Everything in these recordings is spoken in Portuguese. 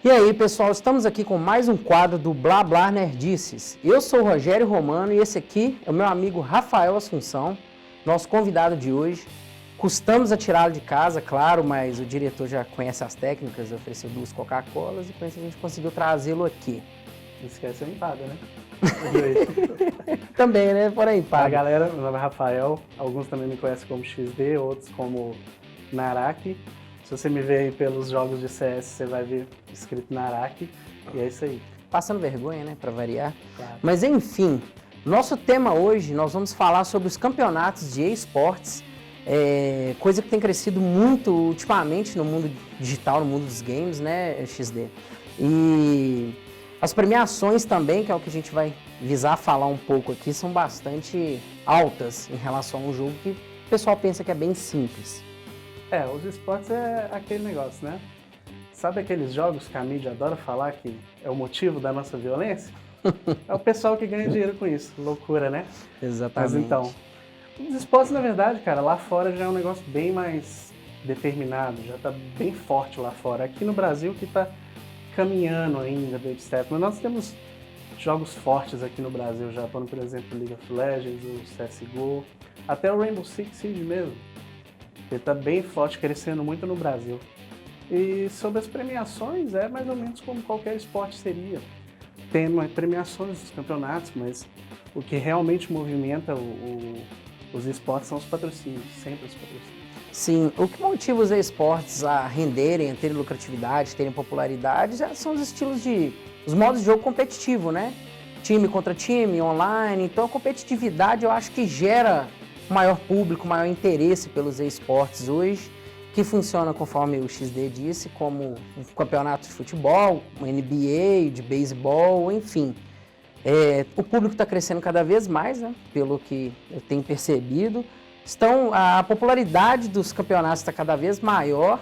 E aí, pessoal, estamos aqui com mais um quadro do Blá Blá Nerdices. Eu sou o Rogério Romano e esse aqui é o meu amigo Rafael Assunção, nosso convidado de hoje. Custamos a tirá-lo de casa, claro, mas o diretor já conhece as técnicas, ofereceu 2 Coca-Colas e com isso a gente conseguiu trazê-lo aqui. Não esquece a empada, né? Também, né? Por aí, A paga. galera, meu nome é Rafael, alguns também me conhecem como XD, outros como Naraki. Se você me ver aí pelos jogos de CS, você vai ver escrito Naraki, e é isso aí. Passando vergonha, né? Pra variar. Claro. Mas enfim, nosso tema hoje, nós vamos falar sobre os campeonatos de esportes, coisa que tem crescido muito ultimamente no mundo digital, no mundo dos games, né, XD? E as premiações também, que é o que a gente vai visar falar um pouco aqui, são bastante altas em relação a um jogo que o pessoal pensa que é bem simples. Os esportes é aquele negócio, né? Sabe aqueles jogos que a mídia adora falar que é o motivo da nossa violência? É o pessoal que ganha dinheiro com isso. Loucura, né? Exatamente. Mas então, os esportes, na verdade, cara, lá fora já é um negócio bem mais determinado, já tá bem forte lá fora. Aqui no Brasil que tá caminhando ainda, baby step. Mas nós temos jogos fortes aqui no Brasil já, como por exemplo League of Legends, o CSGO, até o Rainbow Six Siege mesmo. Ele tá bem forte, crescendo muito no Brasil. E sobre as premiações, é mais ou menos como qualquer esporte seria. Tem premiações dos campeonatos, mas o que realmente movimenta os esportes são os patrocínios, sempre os patrocínios. Sim, o que motiva os esportes a renderem, a terem lucratividade, terem popularidade, já são os modos de jogo competitivo, né? Time contra time, online. Então a competitividade eu acho que gera maior público, maior interesse pelos esportes hoje, que funciona conforme o XD disse, como um campeonato de futebol, uma NBA, de beisebol, enfim. O público está crescendo cada vez mais, né? Pelo que eu tenho percebido. A popularidade dos campeonatos está cada vez maior,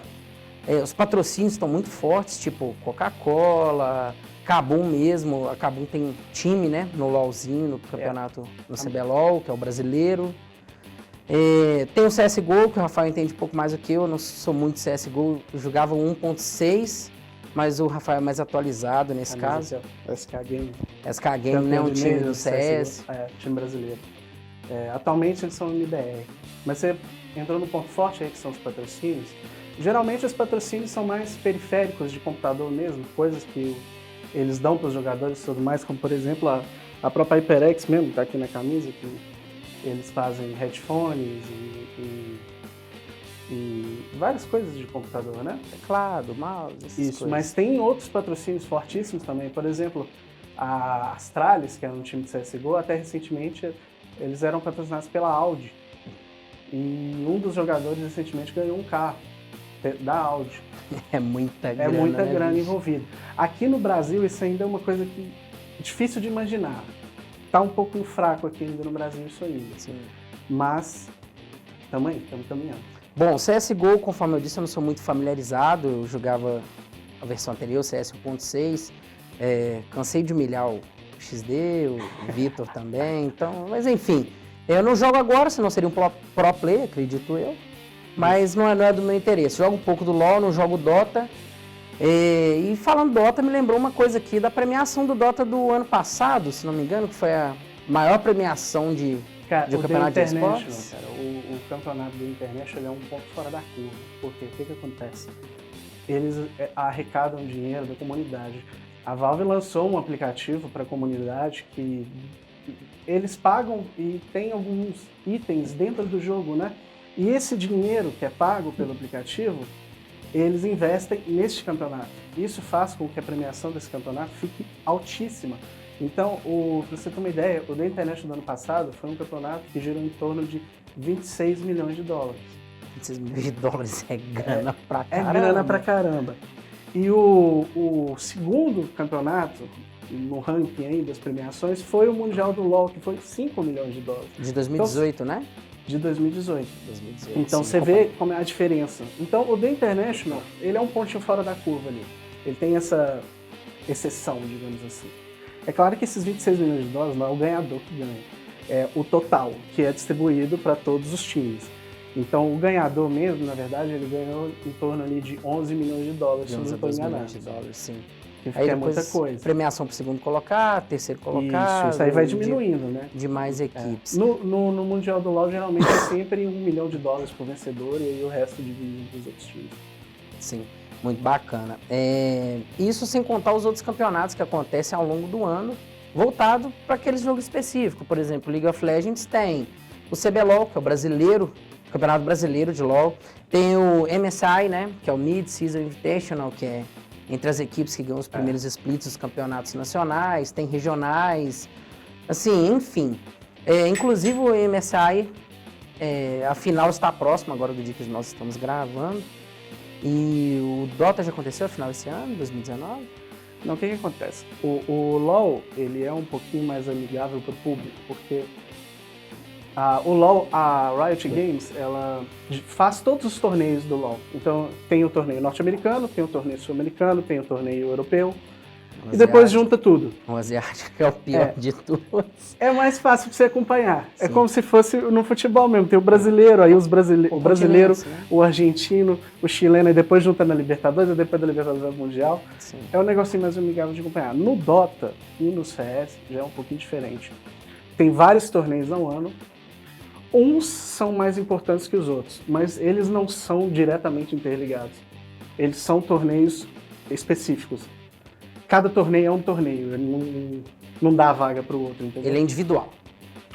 os patrocínios estão muito fortes, tipo Coca-Cola, Kabum mesmo, a Kabum tem time, né, no LOLzinho, no campeonato, no CBLOL, que é o brasileiro. Tem o CSGO, que o Rafael entende um pouco mais do que eu não sou muito CSGO, eu jogava 1.6, mas o Rafael é mais atualizado nesse caso. SK Game. SK Game, né, um time do CS. Time brasileiro. Atualmente eles são MBR, mas você entrou no ponto forte aí que são os patrocínios. Geralmente os patrocínios são mais periféricos de computador mesmo, coisas que eles dão para os jogadores e tudo mais, como por exemplo a própria HyperX mesmo, que está aqui na camisa, que eles fazem headphones e várias coisas de computador, né? Teclado, mouse, essas Isso, coisas. mas tem outros patrocínios fortíssimos também, por exemplo, a Astralis, que era um time de CSGO, até recentemente eles eram patrocinados pela Audi. E um dos jogadores recentemente ganhou um carro da Audi. É muita grana, É muita né, grana bicho? envolvida. Aqui no Brasil isso ainda é uma coisa que é difícil de imaginar. Tá um pouco fraco aqui ainda no Brasil isso ainda. Sim. Mas estamos caminhando. Bom, CSGO, conforme eu disse, eu não sou muito familiarizado, eu jogava a versão anterior, CS 1.6, cansei de humilhar o XD, o Vitor também, então, mas enfim, eu não jogo agora, senão seria um pro player, acredito eu, mas não é do meu interesse. Jogo um pouco do LoL, não jogo Dota, e falando Dota, me lembrou uma coisa aqui da premiação do Dota do ano passado, se não me engano, que foi a maior premiação de um campeonato de esportes. Cara, o campeonato do International é um ponto fora da curva, porque o que acontece? Eles arrecadam dinheiro da comunidade. A Valve lançou um aplicativo para a comunidade que eles pagam e tem alguns itens dentro do jogo, né? E esse dinheiro que é pago pelo aplicativo, eles investem neste campeonato. Isso faz com que a premiação desse campeonato fique altíssima. Então, para você ter uma ideia, o The International do ano passado foi um campeonato que girou em torno de 26 milhões de dólares. 26 milhões de dólares é grana pra caramba. É grana pra caramba. E o segundo campeonato, no ranking aí das premiações, foi o Mundial do LoL, que foi 5 milhões de dólares. De 2018, né? De 2018. 2018. Então sim, você vê como é a diferença. Então o The International, ele é um pontinho fora da curva ali. Ele tem essa exceção, digamos assim. É claro que esses 26 milhões de dólares não é o ganhador que ganha. É o total, que é distribuído para todos os times. Então, o ganhador mesmo, na verdade, ele ganhou em torno ali de 11 milhões de dólares, se eu não estou enganado. De dólares, sim. Que Aí é depois, muita coisa. premiação para o segundo colocado, terceiro colocado. Isso aí vai diminuindo, né? De mais equipes. No Mundial do LoL, geralmente é sempre 1 milhão de dólares por vencedor e aí o resto dividido dos outros times. Sim, muito bacana. Isso sem contar os outros campeonatos que acontecem ao longo do ano, voltado para aquele jogo específico. Por exemplo, League of Legends tem o CBLOL, que é o brasileiro, Campeonato Brasileiro de LoL. Tem o MSI, né, que é o Mid-Season Invitational, que é entre as equipes que ganham os primeiros splits dos campeonatos nacionais. Tem regionais, assim, enfim. Inclusive o MSI, a final está próxima agora do dia que nós estamos gravando. E o Dota já aconteceu a final esse ano, 2019? Não, o que acontece? O LoL, ele é um pouquinho mais amigável para o público, porque o LoL, a Riot Games, ela faz todos os torneios do LoL. Então, tem o torneio norte-americano, tem o torneio sul-americano, tem o torneio europeu, e depois junta tudo. O asiático é o pior de todos. É mais fácil de você acompanhar. Sim. É como se fosse no futebol mesmo. Tem o brasileiro, aí o brasileiro, né? O argentino, o chileno, e depois junta na Libertadores, e depois da Libertadores ao Mundial. Sim. É um negocinho mais amigável de acompanhar. No Dota e no CS já é um pouquinho diferente. Tem vários torneios ao ano. Uns são mais importantes que os outros, mas eles não são diretamente interligados. Eles são torneios específicos. Cada torneio é um torneio, ele não dá vaga para o outro, entendeu? Ele é individual.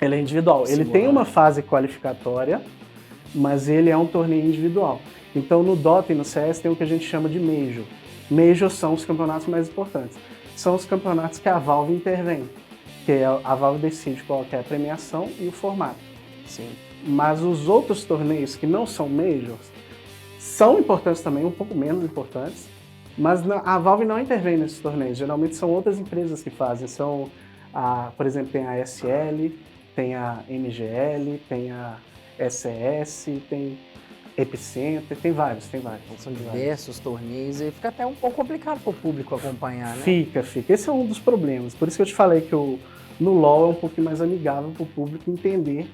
Ele é individual. Ele tem uma fase qualificatória, mas ele é um torneio individual. Então, no Dota e no CS tem o que a gente chama de Major. Major são os campeonatos mais importantes. São os campeonatos que a Valve intervém, que a Valve decide qual que é a premiação e o formato. Sim. Mas os outros torneios que não são Majors são importantes também, um pouco menos importantes, mas a Valve não intervém nesses torneios. Geralmente são outras empresas que fazem. Por exemplo, tem a SL, tem a MGL, tem a SES, tem Epicenter, tem vários. São diversos torneios e fica até um pouco complicado para o público acompanhar, né? Fica. Esse é um dos problemas. Por isso que eu te falei que no LoL é um pouco mais amigável para o público entender.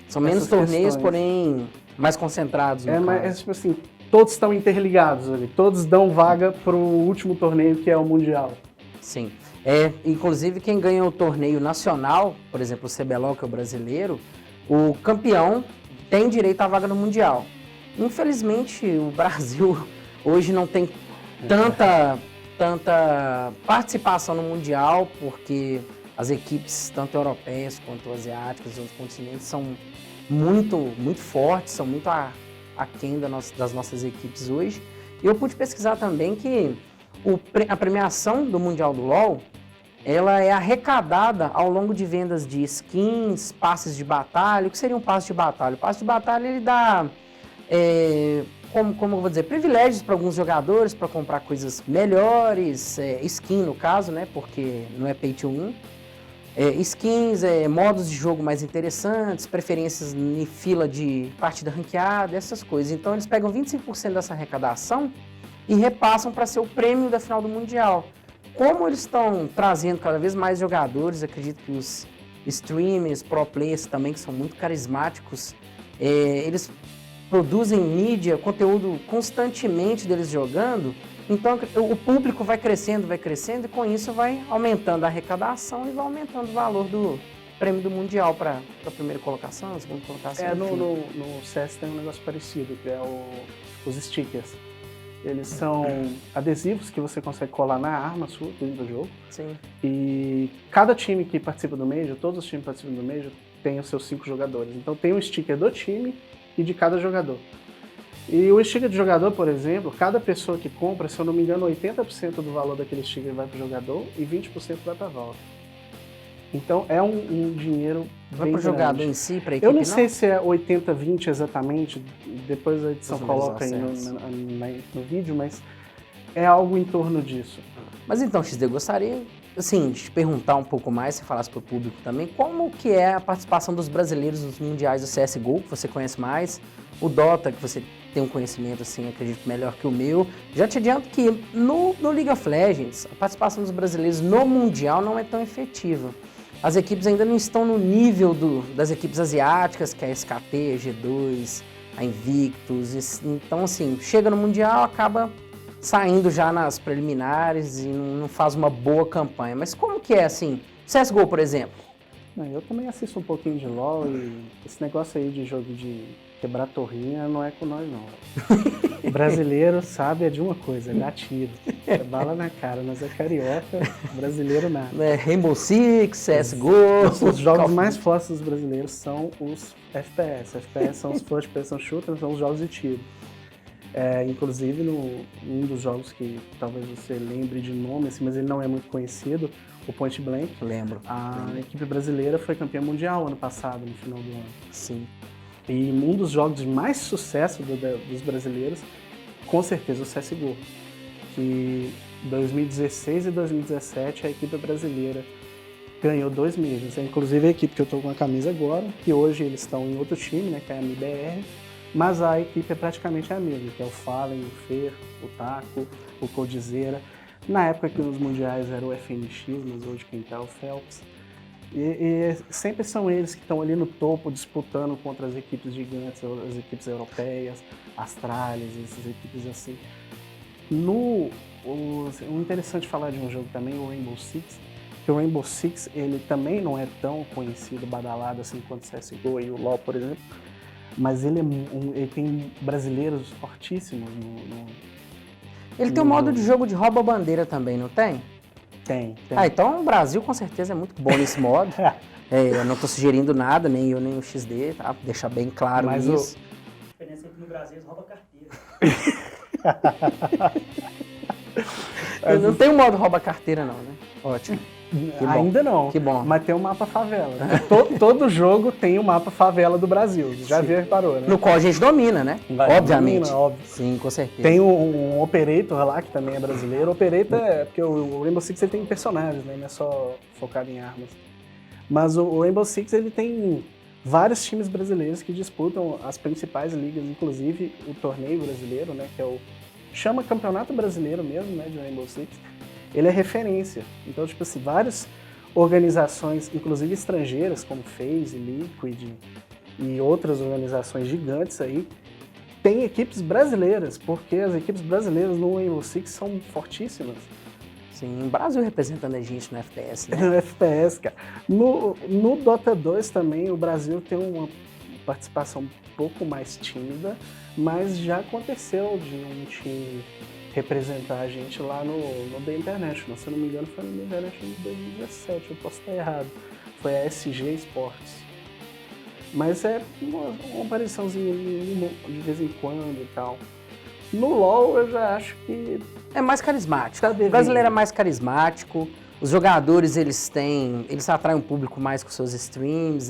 São menos torneios, porém mais concentrados. Mas tipo assim, todos estão interligados ali, todos dão vaga para o último torneio que é o Mundial. Sim. Inclusive quem ganha o torneio nacional, por exemplo, o CBLOL, que é o brasileiro, o campeão tem direito à vaga no Mundial. Infelizmente, o Brasil hoje não tem tanta participação no Mundial, porque as equipes, tanto europeias quanto asiáticas e outros continentes, são muito fortes, são muito aquém das nossas equipes hoje. E eu pude pesquisar também que a premiação do Mundial do LoL, ela é arrecadada ao longo de vendas de skins, passes de batalha. O que seria um passe de batalha? O passe de batalha, ele dá, como eu vou dizer, privilégios para alguns jogadores para comprar coisas melhores, skin no caso, né, porque não é pay to win. Skins, modos de jogo mais interessantes, preferências em fila de partida ranqueada, essas coisas. Então eles pegam 25% dessa arrecadação e repassam para ser o prêmio da final do Mundial. Como eles estão trazendo cada vez mais jogadores, acredito que os streamers, pro players também, que são muito carismáticos, eles produzem mídia, conteúdo constantemente deles jogando. Então, o público vai crescendo e com isso vai aumentando a arrecadação e vai aumentando o valor do prêmio do Mundial para a primeira colocação, segunda colocação. No CS tem um negócio parecido, que é os stickers. Eles são adesivos que você consegue colar na arma sua dentro do jogo. Sim. E cada time que participa do Major, todos os times que participam do Major, tem os seus 5 jogadores. Então tem um sticker do time e de cada jogador. E o sticker de jogador, por exemplo, cada pessoa que compra, se eu não me engano, 80% do valor daquele sticker vai para o jogador e 20% vai para a Valve. Então é um dinheiro vai para o jogador em si, para a equipe? Eu não sei se é 80-20 exatamente, depois a edição coloca aí no vídeo, mas é algo em torno disso. Mas então, XD, eu gostaria assim, de te perguntar um pouco mais, se falasse para o público também, como que é a participação dos brasileiros nos mundiais do CSGO, que você conhece mais, o Dota, que você tem um conhecimento, assim, acredito, melhor que o meu. Já te adianto que no League of Legends, a participação dos brasileiros no Mundial não é tão efetiva. As equipes ainda não estão no nível das equipes asiáticas, que é a SKT, a G2, a Invictus. Então, assim, chega no Mundial, acaba saindo já nas preliminares e não faz uma boa campanha. Mas como que é, assim, CSGO, por exemplo? Eu também assisto um pouquinho de LoL e esse negócio aí de jogo de quebrar torrinha não é com nós, não. O brasileiro sabe é de uma coisa, é dar tiro. É bala na cara, nós é carioca, brasileiro nada. Rainbow Six, CSGO... Os jogos mais fortes dos brasileiros são os FPS. FPS são os first person shooters, são os jogos de tiro. Inclusive, um dos jogos que talvez você lembre de nome, assim, mas ele não é muito conhecido, o Point Blank. Lembro. A equipe brasileira foi campeã mundial ano passado, no final do ano. Sim. E um dos jogos de mais sucesso dos brasileiros, com certeza o CSGO. Que em 2016 e 2017 a equipe brasileira ganhou 2 Majors. Inclusive a equipe que eu estou com a camisa agora, que hoje eles estão em outro time, né, que é a MBR, mas a equipe é praticamente a mesma, que é o Fallen, o Fer, o Taco, o Coldzera. Na época que nos mundiais era o FNX, mas hoje quem está é o Phelps. E sempre são eles que estão ali no topo disputando contra as equipes gigantes, as equipes europeias, Astralis, essas equipes assim. O interessante falar de um jogo também, o Rainbow Six, que o Rainbow Six ele também não é tão conhecido, badalado assim quanto o CSGO e o LoL, por exemplo, mas ele tem brasileiros fortíssimos Ele tem um modo de jogo de rouba-bandeira também, não tem? Tem. Então o Brasil com certeza é muito bom nesse modo. Eu não estou sugerindo nada, nem eu nem o XD, tá? Deixar bem claro Mas isso. A diferença é que no Brasil eles roubam carteira. Não tem um modo rouba-carteira não, né? Ótimo. Ainda não. Que bom. Mas tem o mapa favela. Todo jogo tem o mapa favela do Brasil. Já viu, reparou, né? No qual a gente domina, né? Obviamente. Domina, óbvio. Sim, com certeza. Tem um Operator lá, que também é brasileiro. Operator é porque o Rainbow Six ele tem personagens, né? Não é só focado em armas. Mas o Rainbow Six ele tem vários times brasileiros que disputam as principais ligas, inclusive o torneio brasileiro, né? Que é chama Campeonato Brasileiro mesmo, né? De Rainbow Six. Ele é referência. Então, tipo assim, várias organizações, inclusive estrangeiras, como FaZe, Liquid e outras organizações gigantes aí, têm equipes brasileiras, porque as equipes brasileiras no Rainbow Six são fortíssimas. Sim, o Brasil representando a gente no FPS, né? No FPS, cara. No Dota 2 também, o Brasil tem uma participação um pouco mais tímida, mas já aconteceu de um time representar a gente lá no The International. Se eu não me engano, foi no The International de 2017, eu posso estar errado. Foi a SG Sports. Mas é uma apariçãozinha de vez em quando e tal. No LoL, eu já acho que é mais carismático. O brasileiro é mais carismático. Os jogadores, eles atraem um público mais com seus streams.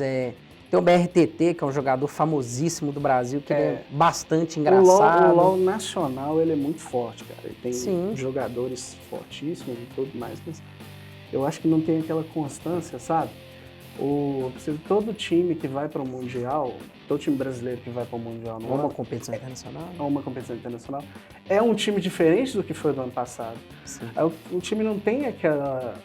Tem o BRTT, que é um jogador famosíssimo do Brasil, que ele é bastante engraçado. O LoL nacional, ele é muito forte, cara. Ele tem Sim. jogadores fortíssimos e tudo mais, mas eu acho que não tem aquela constância, sabe? Todo time que vai para o Mundial, todo time brasileiro que vai para o Mundial... Ou uma competição internacional. Ou uma competição internacional. É um time diferente do que foi do ano passado. Sim. O time não tem aquela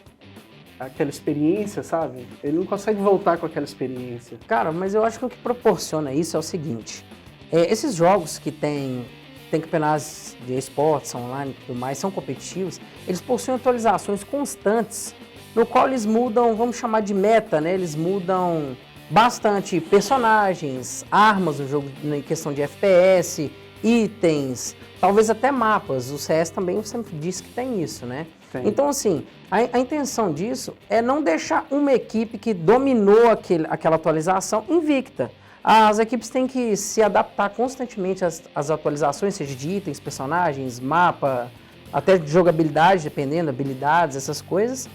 experiência, sabe? Ele não consegue voltar com aquela experiência. Cara, mas eu acho que o que proporciona isso é o seguinte. Esses jogos que tem campeonatos de esportes online e tudo mais, são competitivos, eles possuem atualizações constantes, no qual eles mudam, vamos chamar de meta, né? Eles mudam bastante personagens, armas no jogo em questão de FPS, itens, talvez até mapas. O CS também sempre diz que tem isso, né? Tem. Então, assim, a intenção disso é não deixar uma equipe que dominou aquela atualização invicta. As equipes têm que se adaptar constantemente às atualizações, seja de itens, personagens, mapa, até de jogabilidade, dependendo, habilidades, essas coisas.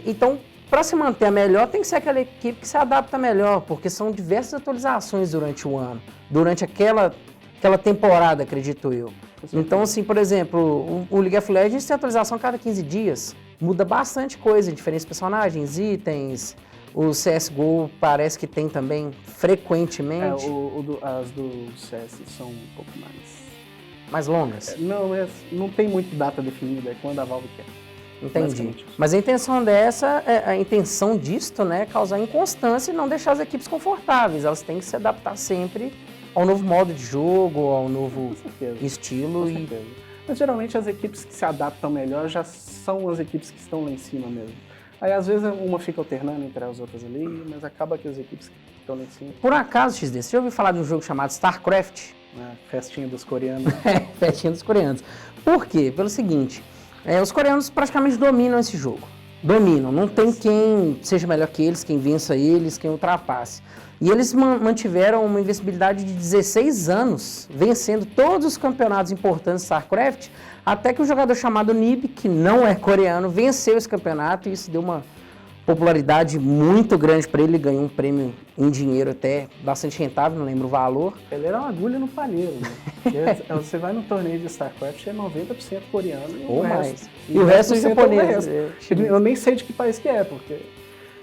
Então, para se manter a melhor, tem que ser aquela equipe que se adapta melhor, porque são diversas atualizações durante o ano, durante aquela temporada, acredito eu. Então, assim, por exemplo, o League of Legends tem atualização a cada 15 dias, muda bastante coisa, diferentes personagens, itens. O CSGO parece que tem também frequentemente. As do CS são um pouco mais longas? Não tem muito data definida, é quando a Valve quer. Entendi. Mas a intenção disto, né, é causar inconstância e não deixar as equipes confortáveis. Elas têm que se adaptar sempre ao novo modo de jogo, ao novo Com certeza. estilo. Com E certeza. Mas geralmente as equipes que se adaptam melhor já são as equipes que estão lá em cima mesmo. Aí às vezes uma fica alternando entre as outras ali, mas acaba que as equipes que estão lá em cima, por acaso, XD, você já ouviu falar de um jogo chamado StarCraft? né, festinha dos coreanos. Festinha dos coreanos. Por quê? Pelo seguinte, os coreanos praticamente dominam esse jogo. Dominam, não tem quem seja melhor que eles, quem vença eles, quem ultrapasse. E eles mantiveram uma invencibilidade de 16 anos, vencendo todos os campeonatos importantes de StarCraft, até que um jogador chamado Nib, que não é coreano, venceu esse campeonato e isso deu uma popularidade muito grande para ele. Ele ganhou um prêmio em dinheiro até bastante rentável, não lembro o valor. Ele era uma agulha no palheiro, né? Porque você vai no torneio de StarCraft, é 90% coreano Ou o mais. resto. E o resto é 10% japonês. o resto. Eu nem sei de que país que é, porque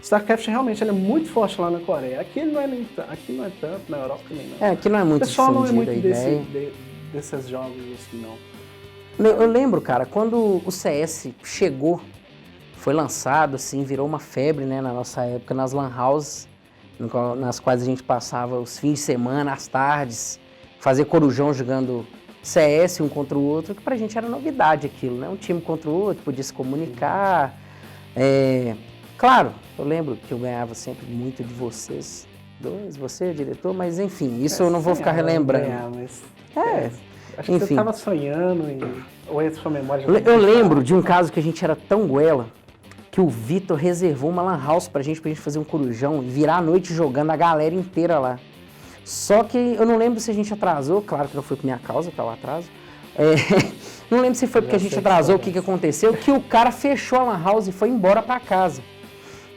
StarCraft realmente ele é muito forte lá na Coreia. Aqui não é tanto, na Europa também não. Aqui não é O muito pessoal não é difundida muito a ideia. desses jogos assim, não. Eu lembro, cara, quando o CS chegou, foi lançado, assim, virou uma febre, né, na nossa época, nas lan houses, nas quais a gente passava os fins de semana, as tardes, fazia corujão jogando CS um contra o outro, que pra gente era novidade aquilo, né? Um time contra o outro, podia se comunicar. Claro, eu lembro que eu ganhava sempre muito de vocês dois, você, diretor, mas enfim, isso eu não vou ficar relembrando. Acho que enfim. você estava sonhando ou é sua memória? Eu lembro de um caso que a gente era tão goela que o Vitor reservou uma lan house pra gente fazer um corujão e virar a noite jogando a galera inteira lá. Só que eu não lembro se a gente atrasou, claro que não foi por minha causa, tá o atraso. Não lembro se foi porque a gente atrasou, o que aconteceu, que o cara fechou a lan house e foi embora pra casa.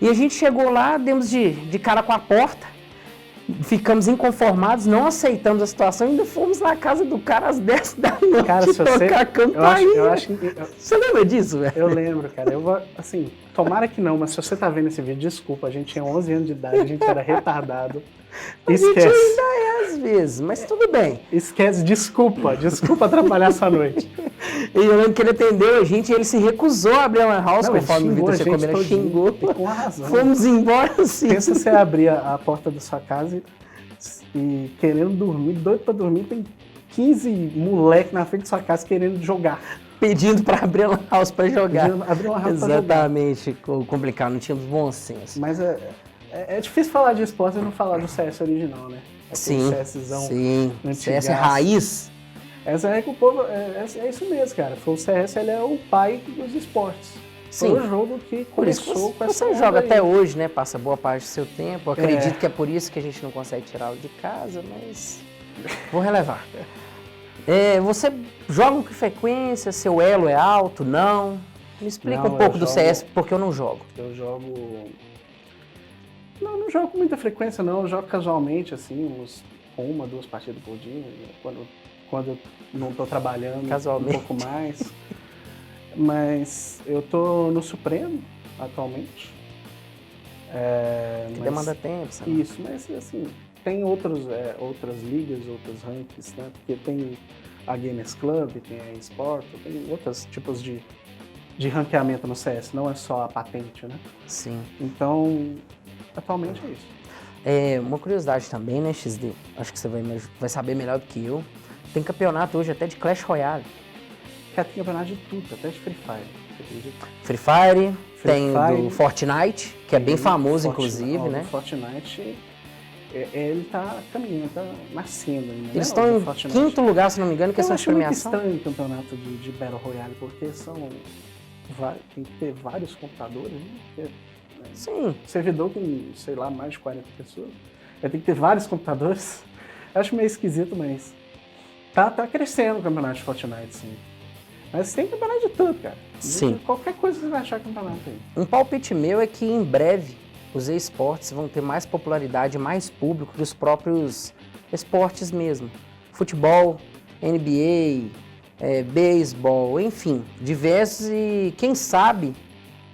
E a gente chegou lá, demos de cara com a porta, ficamos inconformados, não aceitamos a situação e ainda fomos na casa do cara às 10 da noite Cara, se você... tocar campainha. Eu acho que... Você lembra disso, velho? Eu lembro, cara. Eu vou, assim, tomara que não, mas se você tá vendo esse vídeo, desculpa, a gente tinha 11 anos de idade, a gente era retardado. A gente Esquece. ainda é às vezes, mas tudo bem. Esquece, desculpa atrapalhar essa noite. E eu lembro que ele atendeu a gente e ele se recusou a abrir a lan house, Não, ele conforme o xingou Vitor a tinha gente combinado, todinho, xingou. e com razão. Fomos embora assim. Pensa você abrir a porta da sua casa e querendo dormir, doido pra dormir, tem 15 moleques na frente da sua casa querendo jogar. Pedindo pra abrir a lan house pra jogar. Abrir uma house pra jogar. Exatamente, complicado, não tínhamos bom senso. Mas é difícil falar de esporte e não falar do CS original, né? Sim, CSzão sim. antigaço. CS raiz. Essa é que o povo. É isso mesmo, cara. Foi o CS, ele é o pai dos esportes. Sim. Foi o jogo que Por isso que começou com essa você onda joga aí. até hoje, né? Passa boa parte do seu tempo. Eu acredito que é por isso que a gente não consegue tirá-lo de casa, mas vou relevar. Você joga com que frequência? Seu elo é alto? Não? Me explica Não, um pouco eu do jogo- CS, porque eu não jogo. Eu jogo. Não jogo com muita frequência, não. Eu jogo casualmente, assim, uma, duas partidas por dia. Quando eu não tô trabalhando, Casualmente. um pouco mais. Mas eu tô no Supremo atualmente. Que Mas- demanda tempo, sabe? Isso, mas assim, tem outras ligas, outros rankings, né? Porque tem a Gamers Club, tem a eSport, tem outros tipos de ranqueamento no CS, não é só a patente, né? Sim. Então, atualmente é isso. Uma curiosidade também, né, XD? Acho que você vai saber melhor do que eu. Tem campeonato hoje até de Clash Royale. Cara, tem campeonato de tudo, até de Free Fire. Você acredita? Free Fire, Free tem Fire. do Fortnite, que é bem famoso, Fortnite, inclusive, né? O Fortnite, ele tá caminhando, tá nascendo ainda. Eles né? estão O em Fortnite. quinto lugar, se não me engano, Eu questão de acho muito premiação. estranho o campeonato de Battle Royale, porque tem que ter vários computadores, né? Porque, Sim. servidor com, sei lá, mais de 40 pessoas. Tem que ter vários computadores. Acho meio esquisito, mas tá crescendo o campeonato de Fortnite, sim. Mas tem campeonato de tudo, cara. Sim. Qualquer coisa você vai achar campeonato aí. Um palpite meu é que em breve os esportes vão ter mais popularidade, mais público que os próprios esportes mesmo. Futebol, NBA, beisebol, enfim, diversos e quem sabe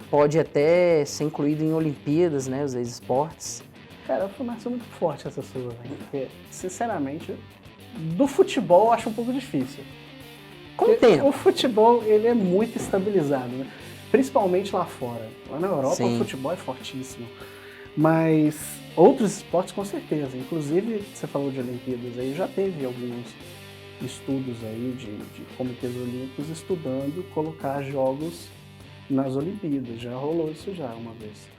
pode até ser incluído em Olimpíadas, né, os esportes. Cara, foi uma muito forte essa sua, velho. Porque, sinceramente, do futebol eu acho um pouco difícil. Com o Porque tempo. o futebol, ele é muito estabilizado, né? Principalmente lá fora. Lá na Europa, Sim. o futebol é fortíssimo. Mas outros esportes com certeza. Inclusive, você falou de Olimpíadas aí, já teve alguns estudos aí de comitês olímpicos estudando colocar jogos nas Olimpíadas. Já rolou isso já uma vez.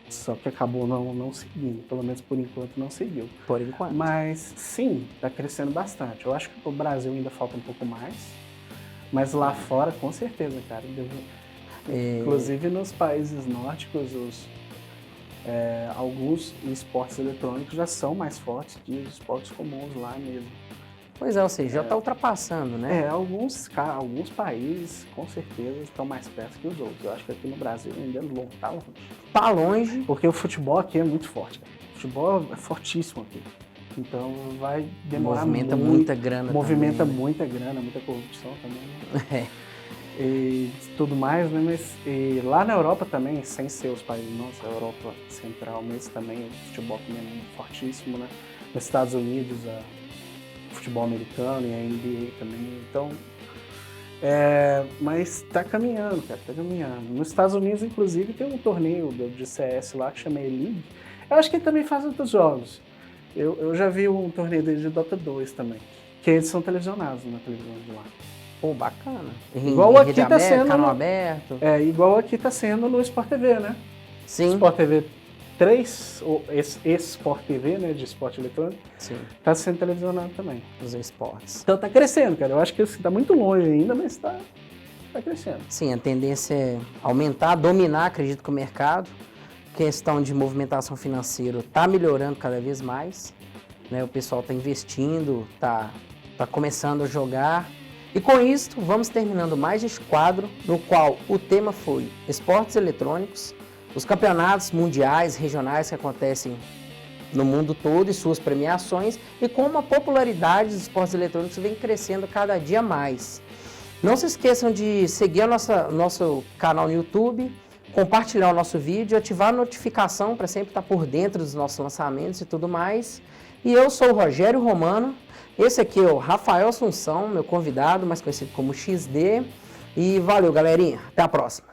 Só que acabou não seguindo, pelo menos por enquanto não seguiu. Por enquanto. Mas sim, está crescendo bastante. Eu acho que o Brasil ainda falta um pouco mais, mas lá fora com certeza, cara. Inclusive nos países nórdicos, alguns esportes eletrônicos já são mais fortes que os esportes comuns lá mesmo. Pois é, ou seja, já está ultrapassando, né? Alguns países com certeza estão mais perto que os outros. Eu acho que aqui no Brasil ainda está longe. Tá longe. Porque o futebol aqui é muito forte, cara. O futebol é fortíssimo aqui. Então vai demorar muito. Movimenta muita grana Movimenta também, né? muita grana, muita corrupção também. É. E tudo mais, né? Mas lá na Europa também, sem ser os países, nossa, a Europa Central, mas também o futebol também é muito fortíssimo, né? Nos Estados Unidos, o futebol americano e a NBA também, então... mas tá caminhando, cara, tá caminhando. Nos Estados Unidos, inclusive, tem um torneio de CS lá que chama E-League. Eu acho que ele também faz outros jogos. Eu já vi um torneio dele de Dota 2 também, que eles são televisionados na televisão de lá. Pô, bacana. Igual aqui tá sendo canal aberto. Igual aqui tá sendo no Sport TV, né? Sim. Sport TV 3, esse Sport TV, né, de esporte eletrônico, Sim. tá sendo televisionado também. Os esportes. Então tá crescendo, cara. Eu acho que assim, tá muito longe ainda, mas tá crescendo. Sim, a tendência é aumentar, dominar, acredito que o mercado. Questão de movimentação financeira está melhorando cada vez mais, né? O pessoal está investindo, tá começando a jogar. E com isso, vamos terminando mais este quadro, no qual o tema foi esportes eletrônicos, os campeonatos mundiais, regionais que acontecem no mundo todo e suas premiações, e como a popularidade dos esportes eletrônicos vem crescendo cada dia mais. Não se esqueçam de seguir nosso canal no YouTube, compartilhar o nosso vídeo, ativar a notificação para sempre estar por dentro dos nossos lançamentos e tudo mais. E eu sou o Rogério Romano, esse aqui é o Rafael Assunção, meu convidado, mais conhecido como XD. E valeu, galerinha. Até a próxima.